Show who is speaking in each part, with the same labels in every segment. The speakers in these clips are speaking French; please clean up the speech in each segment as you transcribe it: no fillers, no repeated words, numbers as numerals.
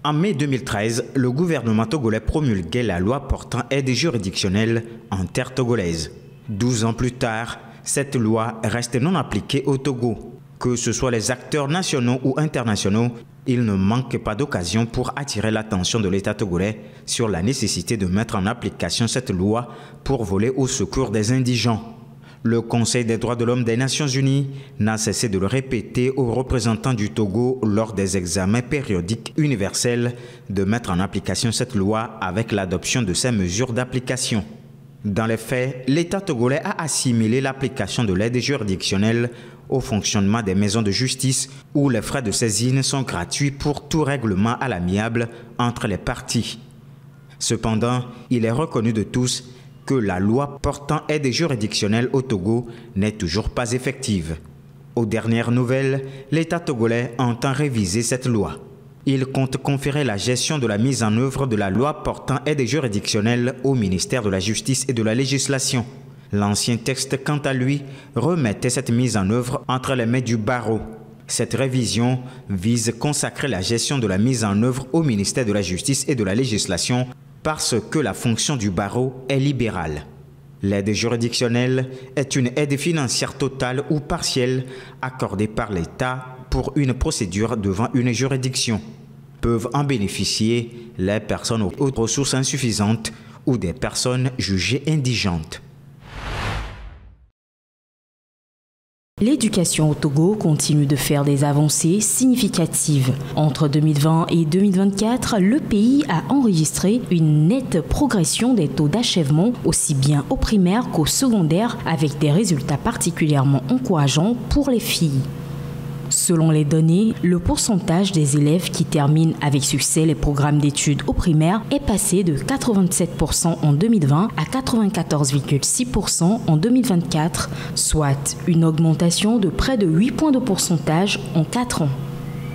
Speaker 1: En mai 2013, le gouvernement togolais promulguait la loi portant aide juridictionnelle en terre togolaise. 12 ans plus tard, cette loi reste non appliquée au Togo. Que ce soit les acteurs nationaux ou internationaux, il ne manque pas d'occasion pour attirer l'attention de l'État togolais sur la nécessité de mettre en application cette loi pour voler au secours des indigents. Le Conseil des droits de l'homme des Nations Unies n'a cessé de le répéter aux représentants du Togo lors des examens périodiques universels de mettre en application cette loi avec l'adoption de ces mesures d'application. Dans les faits, l'État togolais a assimilé l'application de l'aide juridictionnelle au fonctionnement des maisons de justice où les frais de saisine sont gratuits pour tout règlement à l'amiable entre les parties. Cependant, il est reconnu de tous que la loi portant aide juridictionnelle au Togo n'est toujours pas effective. Aux dernières nouvelles, l'État togolais entend réviser cette loi. Il compte conférer la gestion de la mise en œuvre de la loi portant aide juridictionnelle au ministère de la Justice et de la Législation. L'ancien texte, quant à lui, remettait cette mise en œuvre entre les mains du barreau. Cette révision vise à consacrer la gestion de la mise en œuvre au ministère de la Justice et de la Législation parce que la fonction du barreau est libérale. L'aide juridictionnelle est une aide financière totale ou partielle accordée par l'État pour une procédure devant une juridiction. Peuvent en bénéficier les personnes aux ressources insuffisantes ou des personnes jugées indigentes.
Speaker 2: L'éducation au Togo continue de faire des avancées significatives. Entre 2020 et 2024, le pays a enregistré une nette progression des taux d'achèvement, aussi bien au primaire qu'au secondaire, avec des résultats particulièrement encourageants pour les filles. Selon les données, le pourcentage des élèves qui terminent avec succès les programmes d'études au primaire est passé de 87% en 2020 à 94,6% en 2024, soit une augmentation de près de 8 points de pourcentage en 4 ans.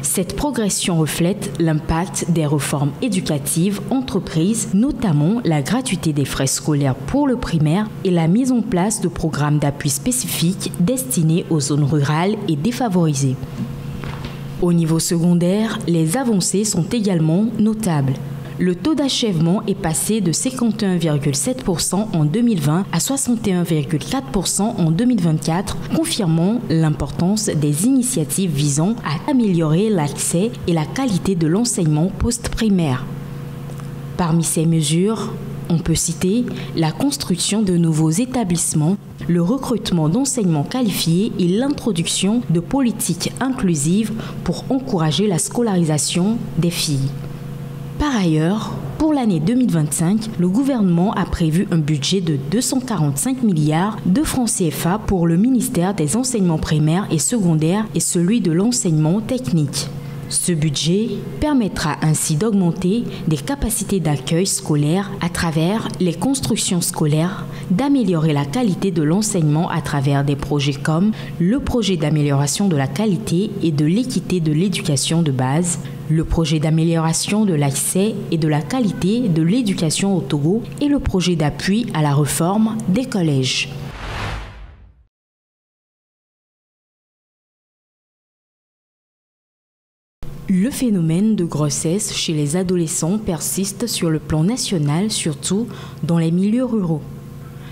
Speaker 2: Cette progression reflète l'impact des réformes éducatives entreprises, notamment la gratuité des frais scolaires pour le primaire et la mise en place de programmes d'appui spécifiques destinés aux zones rurales et défavorisées. Au niveau secondaire, les avancées sont également notables. Le taux d'achèvement est passé de 51,7% en 2020 à 61,4% en 2024, confirmant l'importance des initiatives visant à améliorer l'accès et la qualité de l'enseignement post-primaire. Parmi ces mesures, on peut citer la construction de nouveaux établissements, le recrutement d'enseignants qualifiés et l'introduction de politiques inclusives pour encourager la scolarisation des filles. Par ailleurs, pour l'année 2025, le gouvernement a prévu un budget de 245 milliards de francs CFA pour le ministère des enseignements primaires et secondaires et celui de l'enseignement technique. Ce budget permettra ainsi d'augmenter des capacités d'accueil scolaire à travers les constructions scolaires, d'améliorer la qualité de l'enseignement à travers des projets comme le projet d'amélioration de la qualité et de l'équité de l'éducation de base, le projet d'amélioration de l'accès et de la qualité de l'éducation au Togo et le projet d'appui à la réforme des collèges. Le phénomène de grossesse chez les adolescents persiste sur le plan national, surtout dans les milieux ruraux.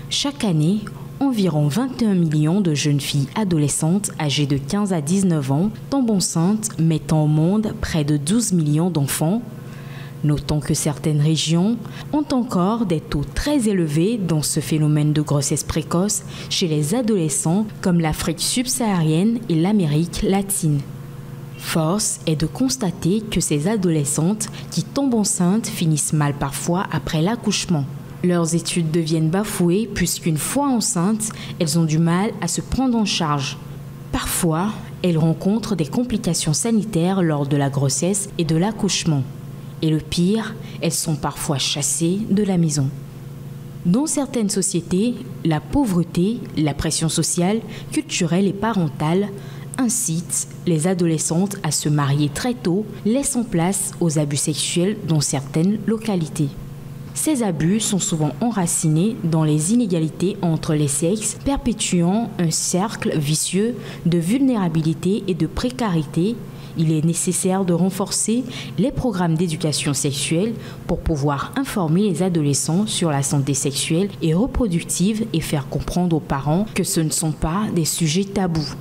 Speaker 2: Chaque année, environ 21 millions de jeunes filles adolescentes âgées de 15 à 19 ans tombent enceintes, mettant au monde près de 12 millions d'enfants. Notons que certaines régions ont encore des taux très élevés dans ce phénomène de grossesse précoce chez les adolescents comme l'Afrique subsaharienne et l'Amérique latine. Force est de constater que ces adolescentes qui tombent enceintes finissent mal parfois après l'accouchement. Leurs études deviennent bafouées puisqu'une fois enceintes, elles ont du mal à se prendre en charge. Parfois, elles rencontrent des complications sanitaires lors de la grossesse et de l'accouchement. Et le pire, elles sont parfois chassées de la maison. Dans certaines sociétés, la pauvreté, la pression sociale, culturelle et parentale incite les adolescentes à se marier très tôt, laissant place aux abus sexuels dans certaines localités. Ces abus sont souvent enracinés dans les inégalités entre les sexes, perpétuant un cercle vicieux de vulnérabilité et de précarité Il est nécessaire de renforcer les programmes d'éducation sexuelle pour pouvoir informer les adolescents sur la santé sexuelle et reproductive et faire comprendre aux parents que ce ne sont pas des sujets tabous.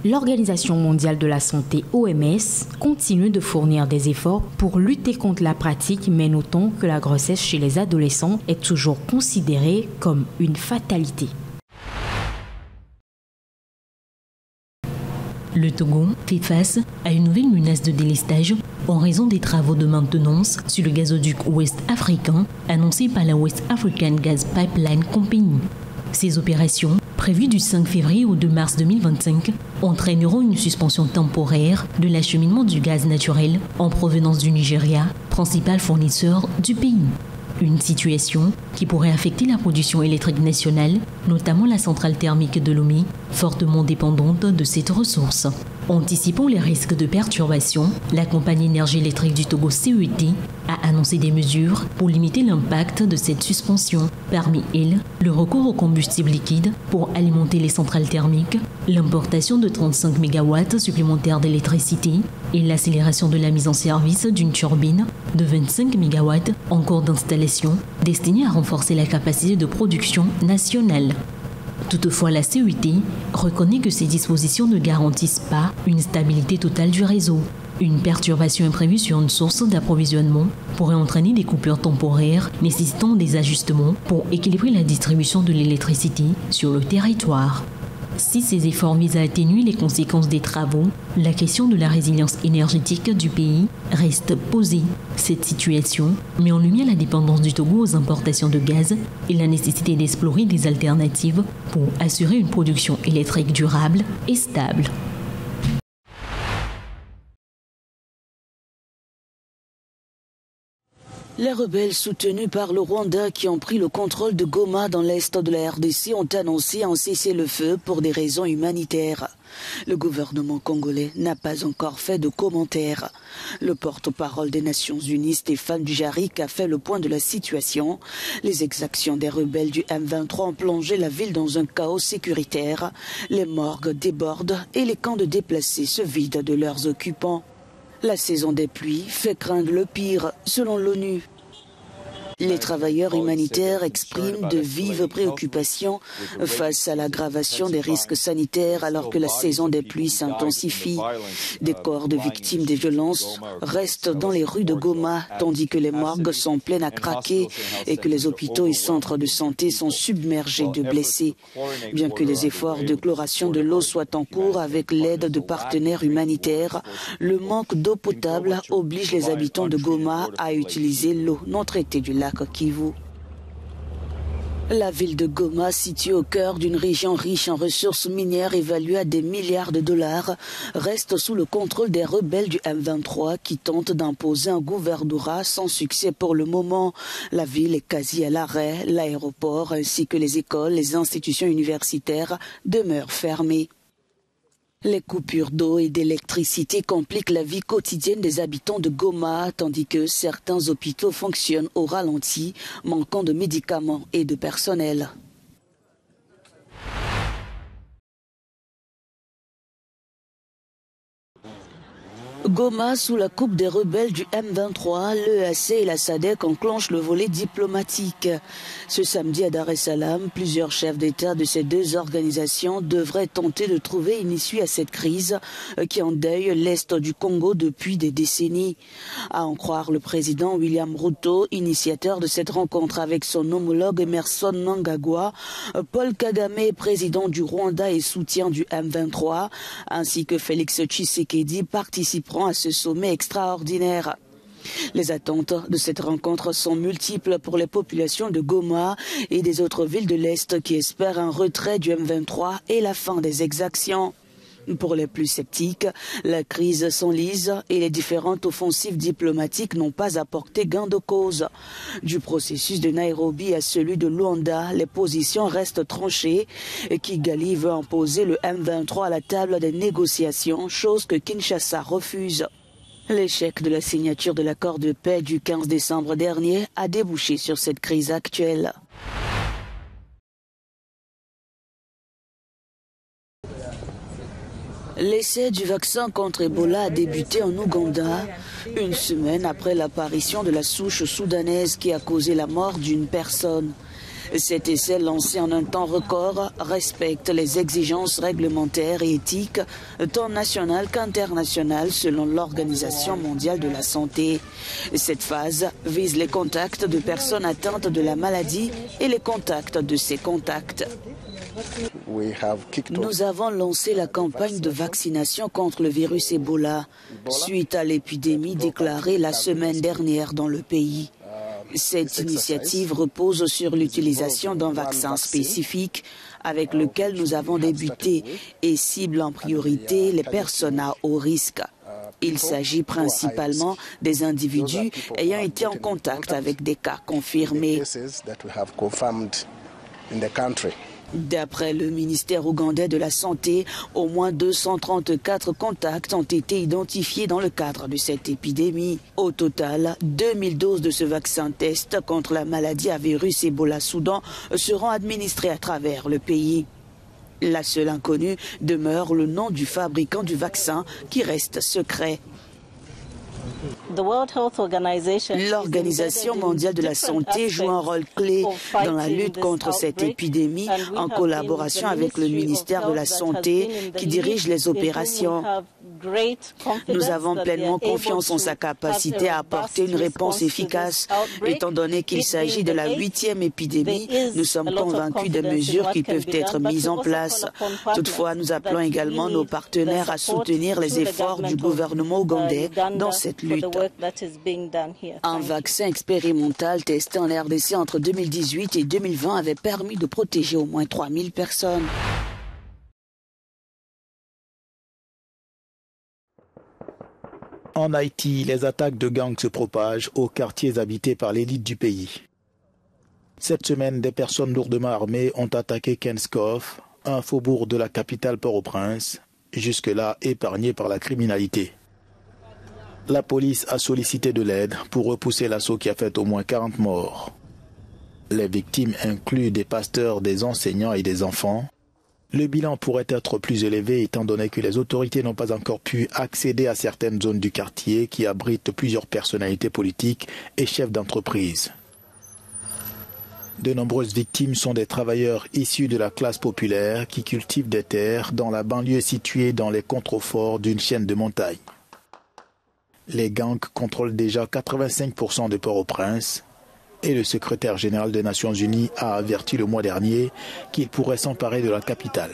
Speaker 2: L'Organisation mondiale de la santé OMS continue de fournir des efforts pour lutter contre la pratique, mais notons que la grossesse chez les adolescents est toujours considérée comme une fatalité.
Speaker 3: Le Togo fait face à une nouvelle menace de délestage en raison des travaux de maintenance sur le gazoduc ouest africain annoncés par la West African Gas Pipeline Company. Ces opérations, prévues du 5 février au 2 mars 2025, entraîneront une suspension temporaire de l'acheminement du gaz naturel en provenance du Nigeria, principal fournisseur du pays. Une situation qui pourrait affecter la production électrique nationale, notamment la centrale thermique de Lomé, fortement dépendante de cette ressource. Anticipant les risques de perturbation, la compagnie énergie électrique du Togo CET a annoncé des mesures pour limiter l'impact de cette suspension. Parmi elles, le recours au combustible liquide pour alimenter les centrales thermiques, l'importation de 35 MW supplémentaires d'électricité et l'accélération de la mise en service d'une turbine de 25 MW en cours d'installation destinée à renforcer la capacité de production nationale. Toutefois, la CET reconnaît que ces dispositions ne garantissent pas une stabilité totale du réseau. Une perturbation imprévue sur une source d'approvisionnement pourrait entraîner des coupures temporaires nécessitant des ajustements pour équilibrer la distribution de l'électricité sur le territoire. Si ces efforts visent à atténuer les conséquences des travaux, la question de la résilience énergétique du pays reste posée. Cette situation met en lumière la dépendance du Togo aux importations de gaz et la nécessité d'explorer des alternatives pour assurer une production électrique durable et stable.
Speaker 4: Les rebelles soutenus par le Rwanda qui ont pris le contrôle de Goma dans l'est de la RDC ont annoncé un cessez-le-feu pour des raisons humanitaires. Le gouvernement congolais n'a pas encore fait de commentaires. Le porte-parole des Nations Unies, Stéphane Dujarric, a fait le point de la situation. Les exactions des rebelles du M23 ont plongé la ville dans un chaos sécuritaire. Les morgues débordent et les camps de déplacés se vident de leurs occupants. La saison des pluies fait craindre le pire, selon l'ONU. Les travailleurs humanitaires expriment de vives préoccupations face à l'aggravation des risques sanitaires alors que la saison des pluies s'intensifie. Des corps de victimes des violences restent dans les rues de Goma, tandis que les morgues sont pleines à craquer et que les hôpitaux et centres de santé sont submergés de blessés. Bien que les efforts de chloration de l'eau soient en cours avec l'aide de partenaires humanitaires, le manque d'eau potable oblige les habitants de Goma à utiliser l'eau non traitée du lac Kivu. La ville de Goma, située au cœur d'une région riche en ressources minières évaluées à des milliards de dollars, reste sous le contrôle des rebelles du M23 qui tentent d'imposer un gouvernorat sans succès pour le moment. La ville est quasi à l'arrêt, l'aéroport ainsi que les écoles, les institutions universitaires demeurent fermées. Les coupures d'eau et d'électricité compliquent la vie quotidienne des habitants de Goma, tandis que certains hôpitaux fonctionnent au ralenti, manquant de médicaments et de personnel. Goma, sous la coupe des rebelles du M23, l'EAC et la SADC enclenchent le volet diplomatique. Ce samedi à Dar es Salaam, plusieurs chefs d'État de ces deux organisations devraient tenter de trouver une issue à cette crise qui endeuille l'Est du Congo depuis des décennies. À en croire le président William Ruto, initiateur de cette rencontre avec son homologue Emerson Mnangagwa, Paul Kagame, président du Rwanda et soutien du M23, ainsi que Félix Tshisekedi participeront à ce sommet extraordinaire. Les attentes de cette rencontre sont multiples pour les populations de Goma et des autres villes de l'Est qui espèrent un retrait du M23 et la fin des exactions. Pour les plus sceptiques, la crise s'enlise et les différentes offensives diplomatiques n'ont pas apporté gain de cause. Du processus de Nairobi à celui de Luanda, les positions restent tranchées et Kigali veut imposer le M23 à la table des négociations, chose que Kinshasa refuse. L'échec de la signature de l'accord de paix du 15 décembre dernier a débouché sur cette crise actuelle. L'essai du vaccin contre Ebola a débuté en Ouganda, une semaine après l'apparition de la souche soudanaise qui a causé la mort d'une personne. Cet essai, lancé en un temps record, respecte les exigences réglementaires et éthiques, tant nationales qu'internationales, selon l'Organisation mondiale de la santé. Cette phase vise les contacts de personnes atteintes de la maladie et les contacts de ces contacts. Nous avons lancé la campagne de vaccination contre le virus Ebola, suite à l'épidémie déclarée la semaine dernière dans le pays. Cette initiative repose sur l'utilisation d'un vaccin spécifique avec lequel nous avons débuté et cible en priorité les personnes à haut risque. Il s'agit principalement des individus ayant été en contact avec des cas confirmés. D'après le ministère ougandais de la Santé, au moins 234 contacts ont été identifiés dans le cadre de cette épidémie. Au total, 2000 doses de ce vaccin test contre la maladie à virus Ebola-Soudan seront administrées à travers le pays. La seule inconnue demeure le nom du fabricant du vaccin qui reste secret. L'Organisation mondiale de la santé joue un rôle clé dans la lutte contre cette épidémie en collaboration avec le ministère de la Santé qui dirige les opérations. Nous avons pleinement confiance en sa capacité à apporter une réponse efficace. Étant donné qu'il s'agit de la 8e épidémie, nous sommes convaincus des mesures qui peuvent être mises en place. Toutefois, nous appelons également nos partenaires à soutenir les efforts du gouvernement ougandais dans cette lutte. Un vaccin expérimental testé en RDC entre 2018 et 2020 avait permis de protéger au moins 3000 personnes.
Speaker 5: En Haïti, les attaques de gangs se propagent aux quartiers habités par l'élite du pays. Cette semaine, des personnes lourdement armées ont attaqué Kenskoff, un faubourg de la capitale Port-au-Prince, jusque-là épargné par la criminalité. La police a sollicité de l'aide pour repousser l'assaut qui a fait au moins 40 morts. Les victimes incluent des pasteurs, des enseignants et des enfants. Le bilan pourrait être plus élevé étant donné que les autorités n'ont pas encore pu accéder à certaines zones du quartier qui abritent plusieurs personnalités politiques et chefs d'entreprise. De nombreuses victimes sont des travailleurs issus de la classe populaire qui cultivent des terres dans la banlieue située dans les contreforts d'une chaîne de montagnes. Les gangs contrôlent déjà 85% de Port-au-Prince et le secrétaire général des Nations Unies a averti le mois dernier qu'il pourrait s'emparer de la capitale.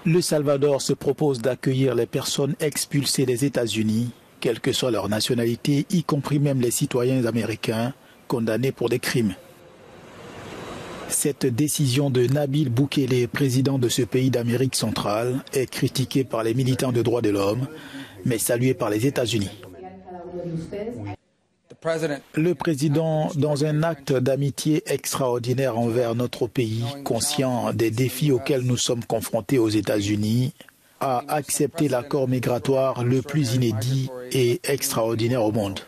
Speaker 5: Le Salvador se propose d'accueillir les personnes expulsées des États-Unis, quelle que soit leur nationalité, y compris même les citoyens américains condamnés pour des crimes. Cette décision de Nabil Boukele, président de ce pays d'Amérique centrale, est critiquée par les militants de droits de l'homme, mais saluée par les États-Unis. Le président, dans un acte d'amitié extraordinaire envers notre pays, conscient des défis auxquels nous sommes confrontés aux États-Unis, a accepté l'accord migratoire le plus inédit et extraordinaire au monde.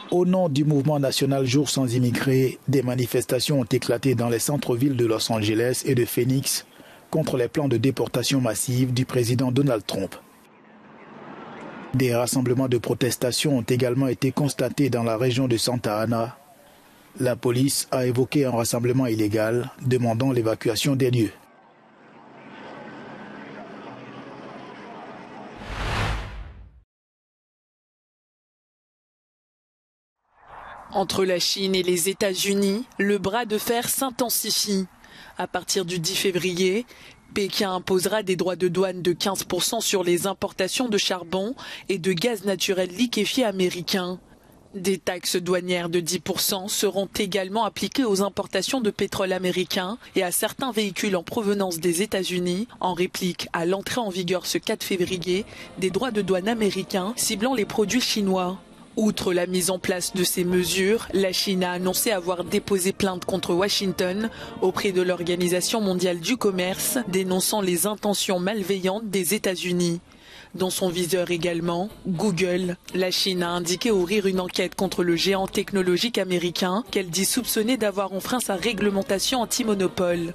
Speaker 5: Au nom du mouvement national Jour sans immigrés, des manifestations ont éclaté dans les centres-villes de Los Angeles et de Phoenix contre les plans de déportation massive du président Donald Trump. Des rassemblements de protestation ont également été constatés dans la région de Santa Ana. La police a évoqué un rassemblement illégal, demandant l'évacuation des lieux.
Speaker 6: Entre la Chine et les États-Unis, le bras de fer s'intensifie. À partir du 10 février, Pékin imposera des droits de douane de 15% sur les importations de charbon et de gaz naturel liquéfié américains. Des taxes douanières de 10% seront également appliquées aux importations de pétrole américain et à certains véhicules en provenance des États-Unis, en réplique à l'entrée en vigueur ce 4 février des droits de douane américains ciblant les produits chinois. Outre la mise en place de ces mesures, la Chine a annoncé avoir déposé plainte contre Washington auprès de l'Organisation mondiale du commerce, dénonçant les intentions malveillantes des États-Unis. Dans son viseur également, Google. La Chine a indiqué ouvrir une enquête contre le géant technologique américain qu'elle dit soupçonné d'avoir enfreint sa réglementation anti-monopole.